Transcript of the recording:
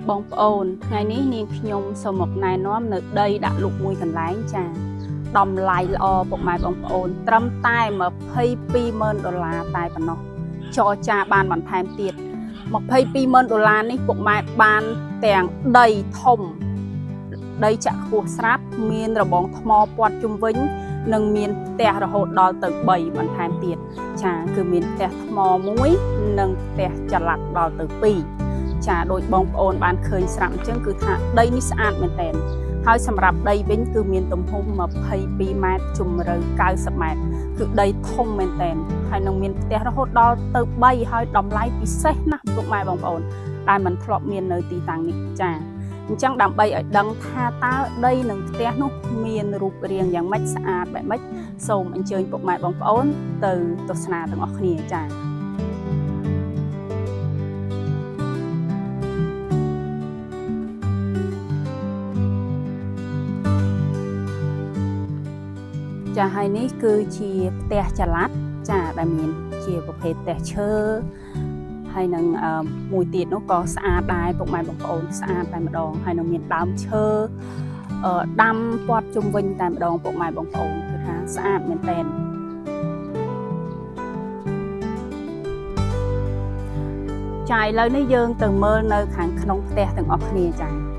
bong ôn ngày ní niên nhung sau một ngày nó nợ đây đã lục mùi cần lái trà đầm lại lo một mai bong ôn trâm tai mà pay pi mơn đô la tai còn nó cho cha ban bản tham tiệt một pay pi mơn đô la ní một mai ban tèng đầy thông đây chả khu sáp miên rồi bong thò quạt chung vĩnh nâng miên tè rồi hột đo từ 7 bản tham tiệt tràคือmiên tè thò muối nâng tè chặt lặt đo từ 2ចាដោយបងប្អូនបានឃើញស្រាប់អញ្ចឹងគឺថាដីនេះស្អាតមែនតើហើយសម្រាប់ដីវិញគឺមានទំហំ22ម៉ែត្រជម្រៅ90ម៉ែត្រគឺដីធំមែនតើហើយនឹងមានផ្ទះរហូតដល់ទៅ3ហើយតម្លៃពិសេសណាស់ពុកម៉ែបងប្អូនដែលមិនធ្លាប់មាននៅទីតាំងនេះចាអញ្ចឹងដើម្បីឲ្យដឹងថាតើដីនិងផ្ទះនោះមានរូបរាងយ៉ាងម៉េចស្អាតបែបម៉េចសូមអញ្ជើញពុកម៉ែបងប្អូនទៅទស្សនាទាំងអស់គ្នាចាចាហើយនេះគឺជាផ្ទះចល័តចាដែលមានជាប្រភេទផ្ទះឈើហើយនឹងមួយទៀតនោះក៏ស្អាតដែរពុកម៉ែបងប្អូនស្អាតតែម្ដងហើយនឹងមានដើមឈើដាំព័ទ្ធជុំវិញតែម្ដងពុកម៉ែបងប្អូនគឺថាស្អាតមែនទែនចាឥឡូវនេះយើងទៅមើលនៅខាងក្នុងផ្ទះទាំងអស់គ្នាចា